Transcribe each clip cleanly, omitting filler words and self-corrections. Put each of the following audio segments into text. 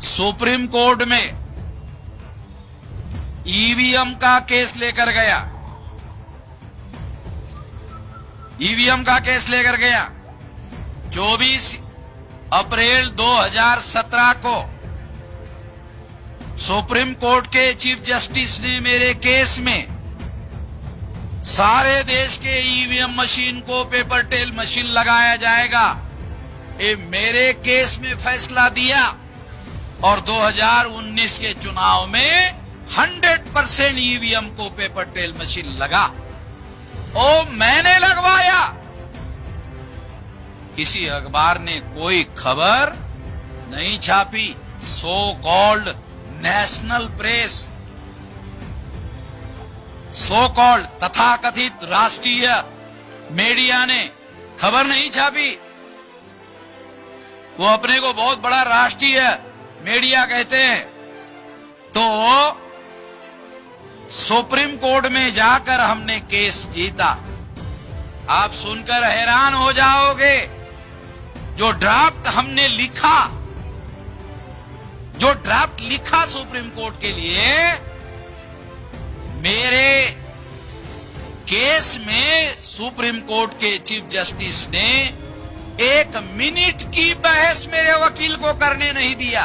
Supreme court में EVM का case लेकर गया, ईवीएम का केस लेकर गया। 24 अप्रैल 2017 को सुप्रीम कोर्ट के चीफ जस्टिस ने मेरे केस में सारे देश के ईवीएम मशीन को पेपर टेल मशीन लगाया जाएगा, ये मेरे केस में फैसला दिया। और 2019 के चुनाव में 100% ईवीएम को पेपर टेल मशीन लगा। ओ मैंने लगवाया। किसी अखबार ने कोई खबर नहीं छापी। So called national press, so called तथाकथित राष्ट्रीय मीडिया ने खबर नहीं छापी। वो अपने को बहुत बड़ा राष्ट्रीय मीडिया कहते हैं। तो सुप्रीम कोर्ट में जाकर हमने केस जीता। आप सुनकर हैरान हो जाओगे, जो ड्राफ्ट हमने लिखा, जो ड्राफ्ट लिखा सुप्रीम कोर्ट के लिए, मेरे केस में सुप्रीम कोर्ट के चीफ जस्टिस ने 1 मिनट की बहस मेरे वकील को करने नहीं दिया।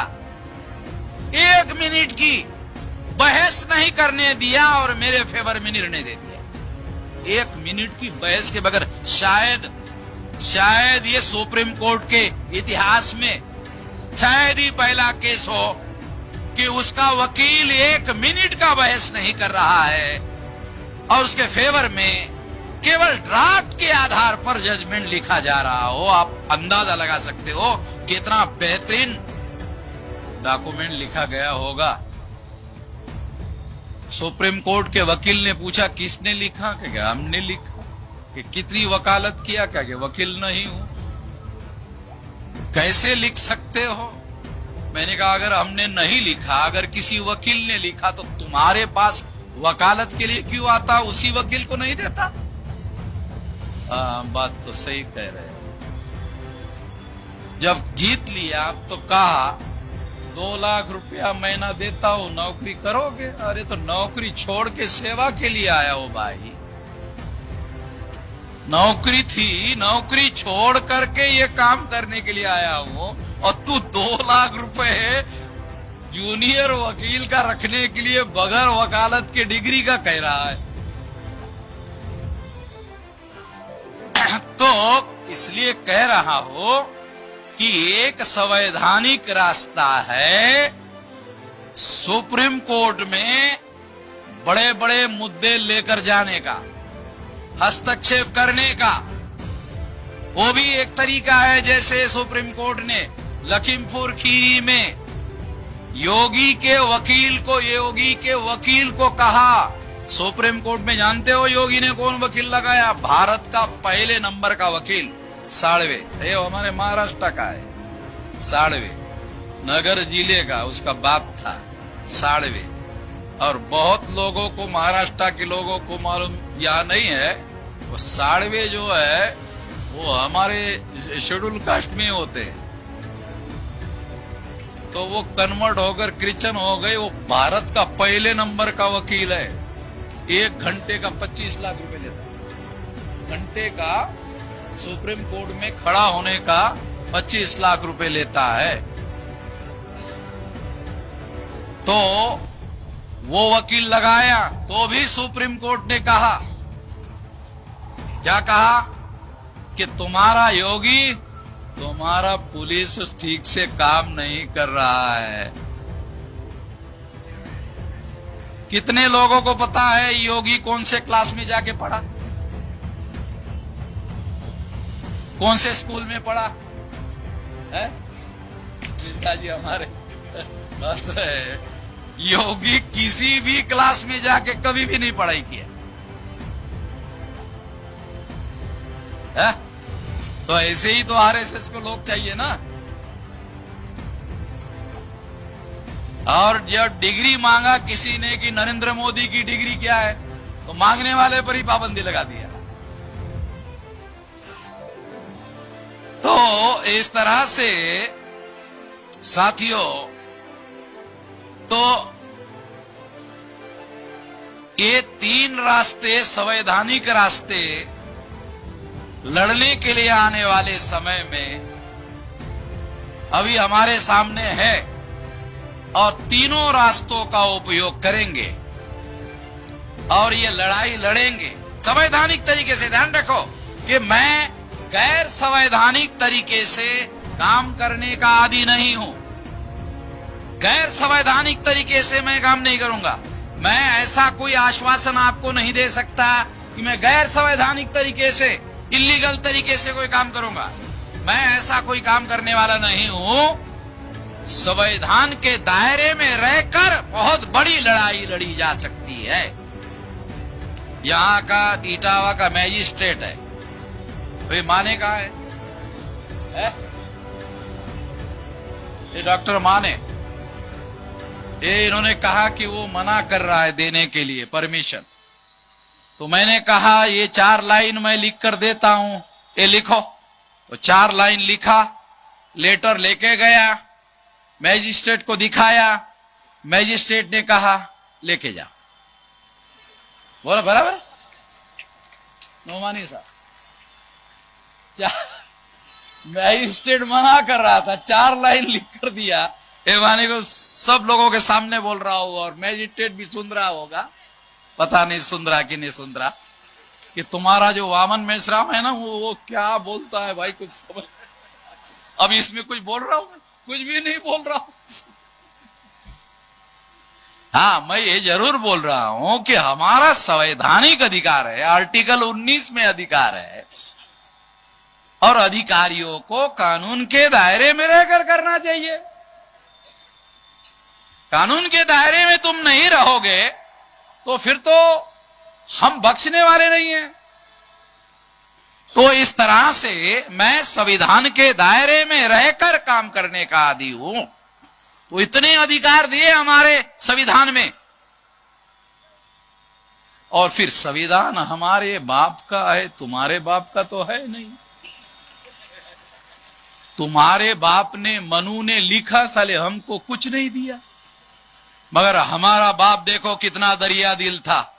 1 मिनट की बहस नहीं करने दिया और मेरे फेवर में निर्णय दे दिया। 1 मिनट की बहस के बगैर। शायद ये सुप्रीम कोर्ट के इतिहास में शायद ही पहला केस हो कि उसका वकील 1 मिनट का बहस नहीं कर रहा है और उसके फेवर में केवल ड्राफ्ट के आधार पर जजमेंट लिखा जा रहा हो। आप अंदाजा लगा सकते हो कितना बेहतरीन डॉक्यूमेंट लिखा गया होगा। सुप्रीम कोर्ट के वकील ने पूछा किसने लिखा? क्या हमने लिखा। कि कितनी वकालत किया? क्या कि वकील नहीं हूं। कैसे लिख सकते हो? मैंने कहा अगर हमने नहीं लिखा, अगर किसी वकील ने लिखा तो तुम्हारे पास वकालत के लिए क्यों आता? उसी वकील को नहीं देता? बात तो सही कह रहे हैं। जब जीत लिया तो कहा 2 लाख रुपया महीना देता हूं, नौकरी करोगे? अरे तो नौकरी छोड़ के सेवा के लिए आया हो भाई। नौकरी थी, नौकरी छोड़ करके ये काम करने के लिए आया हूं और तू 2 लाख रुपए जूनियर वकील का रखने के लिए बगैर वकालत के डिग्री का कह रहा है। तो इसलिए कह रहा हूं कि एक संवैधानिक रास्ता है सुप्रीम कोर्ट में बड़े बड़े मुद्दे लेकर जाने का, हस्तक्षेप करने का। वो भी एक तरीका है। जैसे सुप्रीम कोर्ट ने लखीमपुर खीरी में योगी के वकील को कहा, सुप्रीम कोर्ट में जानते हो योगी ने कौन वकील लगाया? भारत का पहले नंबर का वकील साळवे, ये हमारे महाराष्ट्र का है। साळवे नगर जिले का उसका बाप था साळवे। और बहुत लोगों को, महाराष्ट्र के लोगों को मालूम या नहीं है, वो साळवे जो है वो हमारे शेड्यूल कास्ट में होते हैं। तो वो कन्वर्ट होकर क्रिश्चियन हो गए। वो भारत का पहले नंबर का वकील है। 1 घंटे का 25 लाख रुपए लेता। घंटे का सुप्रीम कोर्ट में खड़ा होने का 25 लाख रुपए लेता है। तो वो वकील लगाया तो भी सुप्रीम कोर्ट ने कहा, क्या कहा? कि तुम्हारा योगी, तुम्हारा पुलिस ठीक से काम नहीं कर रहा है। कितने लोगों को पता है योगी कौन से क्लास में जाके पढ़ा, कौन से स्कूल में पढ़ा है? पिताजी हमारे बस योगी किसी भी क्लास में जाके कभी भी नहीं पढ़ाई किया है? तो ऐसे ही तो आरएसएस को लोग चाहिए ना। और जब डिग्री मांगा किसी ने कि नरेंद्र मोदी की डिग्री क्या है, तो मांगने वाले पर ही पाबंदी लगा दिया। तो इस तरह से साथियों तो ये तीन रास्ते, संवैधानिक रास्ते लड़ने के लिए आने वाले समय में अभी हमारे सामने है और तीनों रास्तों का उपयोग करेंगे और ये लड़ाई लड़ेंगे संवैधानिक तरीके से। ध्यान रखो कि मैं गैर संवैधानिक तरीके से काम करने का आदी नहीं हूं। गैर संवैधानिक तरीके से मैं काम नहीं करूंगा। मैं ऐसा कोई आश्वासन आपको नहीं दे सकता कि मैं गैर संवैधानिक तरीके से, इलीगल तरीके से कोई काम करूंगा। मैं ऐसा कोई काम करने वाला नहीं हूं। संविधान के दायरे में रहकर बहुत बड़ी लड़ाई लड़ी जा सकती है। यहां का इटावा का मैजिस्ट्रेट है, वे माने कहा है? ये डॉक्टर माने, ये इन्होंने कहा कि वो मना कर रहा है देने के लिए परमिशन। तो मैंने कहा ये 4 लाइन मैं लिख कर देता हूं, ये लिखो। तो 4 लाइन लिखा, लेटर लेके गया, मैजिस्ट्रेट को दिखाया। मैजिस्ट्रेट ने कहा लेके जा। बोला बराबर नोमानी साहब, मैजिस्ट्रेट मना कर रहा था, 4 लाइन लिख कर दिया। ये माने को सब लोगों के सामने बोल रहा होगा और मैजिस्ट्रेट भी सुन रहा होगा, पता नहीं सुन रहा कि नहीं सुन रहा, कि तुम्हारा जो वामन मेश्राम है ना वो क्या बोलता है भाई, कुछ समझ। अब इसमें कुछ बोल रहा हूं? कुछ भी नहीं बोल रहा हूं। हाँ, मैं ये जरूर बोल रहा हूं कि हमारा संवैधानिक अधिकार है, आर्टिकल 19 में अधिकार है और अधिकारियों को कानून के दायरे में रहकर करना चाहिए। कानून के दायरे में तुम नहीं रहोगे तो फिर तो हम बख्शने वाले नहीं हैं। तो इस तरह से मैं संविधान के दायरे में रहकर काम करने का आदी हूं। तो इतने अधिकार दिए हमारे संविधान में। और फिर संविधान हमारे बाप का है, तुम्हारे बाप का तो है नहीं। तुम्हारे बाप ने, मनु ने लिखा, साले हमको कुछ नहीं दिया, मगर हमारा बाप देखो कितना दरिया दिल था,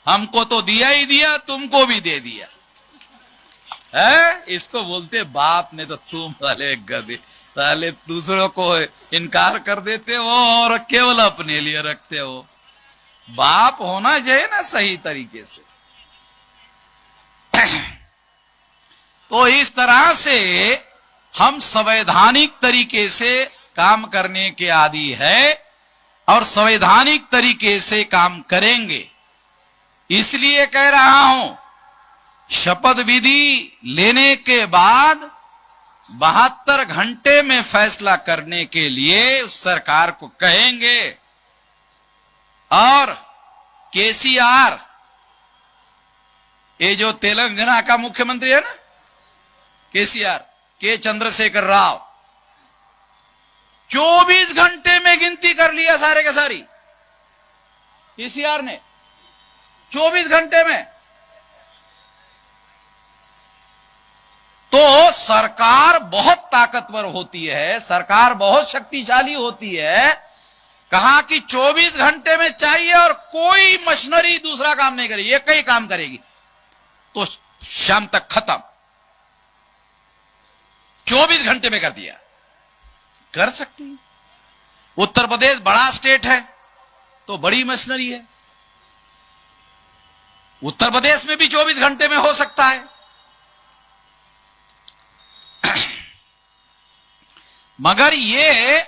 हमको तो दिया ही दिया, तुमको भी दे दिया है। इसको बोलते बाप ने तो तुम साले गधे, साले दूसरों को इनकार कर देते हो और केवल अपने लिए रखते हो। बाप होना चाहिए ना सही तरीके से। तो इस तरह से हम संवैधानिक तरीके से काम करने के आदी है और संवैधानिक तरीके से काम करेंगे। इसलिए कह रहा हूं, शपथ विधि लेने के बाद 72 घंटे में फैसला करने के लिए उस सरकार को कहेंगे। और केसीआर, ये जो तेलंगाना का मुख्यमंत्री है ना, केसीआर, के चंद्रशेखर राव, 24 घंटे में गिनती कर लिया सारे के सारी। केसीआर ने 24 घंटे में। तो सरकार बहुत ताकतवर होती है, सरकार बहुत शक्तिशाली होती है। कहा कि 24 घंटे में चाहिए और कोई मशीनरी दूसरा काम नहीं करेगी, एक ही काम करेगी, तो शाम तक खत्म। 24 घंटे में कर दिया। कर सकती है। उत्तर प्रदेश बड़ा स्टेट है तो बड़ी मशीनरी है, उत्तर प्रदेश में भी 24 घंटे में हो सकता है। मगर ये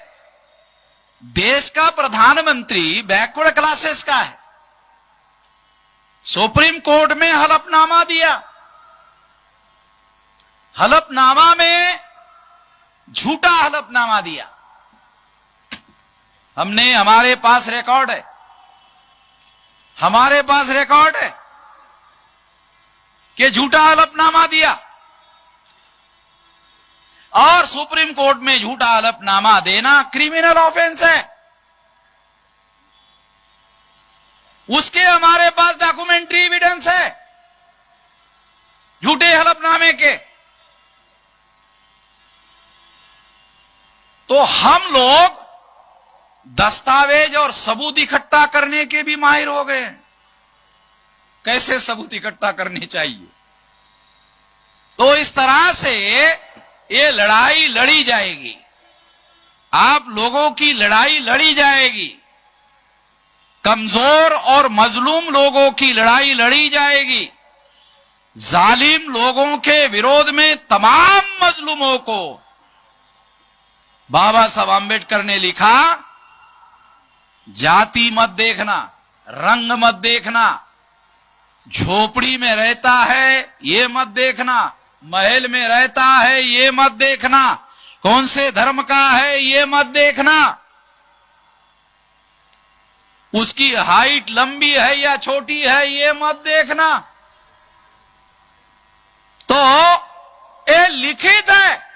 देश का प्रधानमंत्री बैकवर्ड क्लासेस का है। सुप्रीम कोर्ट में हलफनामा दिया, हलफनामा में झूठा हलफनामा दिया। हमने, हमारे पास रिकॉर्ड है, हमारे पास रिकॉर्ड है कि झूठा हलफनामा दिया। और सुप्रीम कोर्ट में झूठा हलफनामा देना क्रिमिनल ऑफेंस है। उसके हमारे पास डॉक्यूमेंट्री एविडेंस है झूठे हलफनामे के। तो हम लोग दस्तावेज और सबूत इकट्ठा करने के भी माहिर हो गए। कैसे सबूत इकट्ठा करने चाहिए। तो इस तरह से ये लड़ाई लड़ी जाएगी, आप लोगों की लड़ाई लड़ी जाएगी, कमजोर और मजलूम लोगों की लड़ाई लड़ी जाएगी। जालिम लोगों के विरोध में तमाम मजलूमों को बाबा साहब आंबेडकर ने लिखा, जाति मत देखना, रंग मत देखना, झोपड़ी में रहता है ये मत देखना, महल में रहता है ये मत देखना, कौन से धर्म का है ये मत देखना, उसकी हाइट लंबी है या छोटी है ये मत देखना। तो ये लिखित है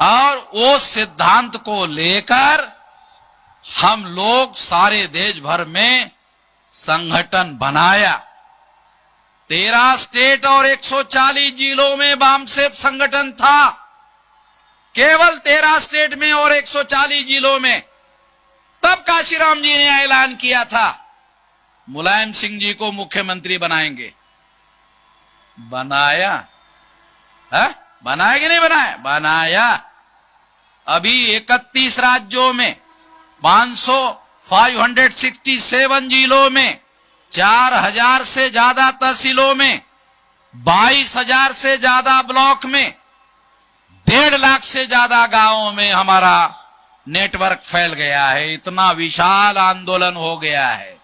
और वो सिद्धांत को लेकर हम लोग सारे देश भर में संगठन बनाया। 13 स्टेट और 140 जिलों में वामसेप संगठन था, केवल 13 स्टेट में और 140 जिलों में। तब काशीराम जी ने ऐलान किया था मुलायम सिंह जी को मुख्यमंत्री बनाएंगे। बनाया है? बनाया कि नहीं बनाया? बनाया। अभी 31 राज्यों में 567 जिलों में 4000 से ज्यादा तहसीलों में 22,000 से ज्यादा ब्लॉक में 1.5 लाख से ज्यादा गांवों में हमारा नेटवर्क फैल गया है। इतना विशाल आंदोलन हो गया है।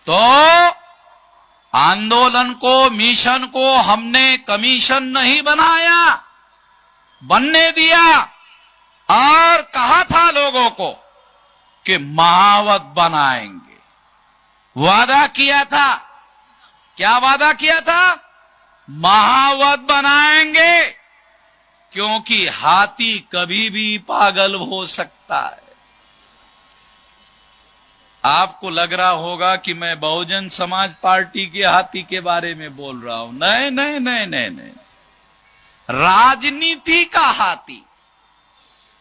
तो आंदोलन को, मिशन को हमने कमीशन नहीं बनाया, बनने दिया और कहा था लोगों को कि महावत बनाएंगे। वादा किया था। क्या वादा किया था? महावत बनाएंगे, क्योंकि हाथी कभी भी पागल हो सकता है। आपको लग रहा होगा कि मैं बहुजन समाज पार्टी के हाथी के बारे में बोल रहा हूं। नहीं नहीं नहीं नहीं नहीं, राजनीति का हाथी,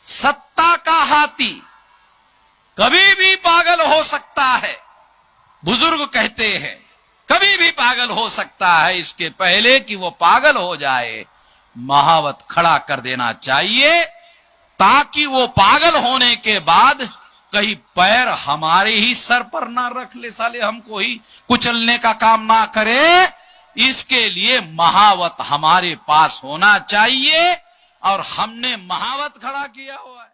सत्ता का हाथी कभी भी पागल हो सकता है। बुजुर्ग कहते हैं कभी भी पागल हो सकता है। इसके पहले कि वो पागल हो जाए, महावत खड़ा कर देना चाहिए, ताकि वो पागल होने के बाद कहीं पैर हमारे ही सर पर ना रख ले, साले हमको ही कुचलने का काम ना करे। इसके लिए महावत हमारे पास होना चाहिए और हमने महावत खड़ा किया हुआ है।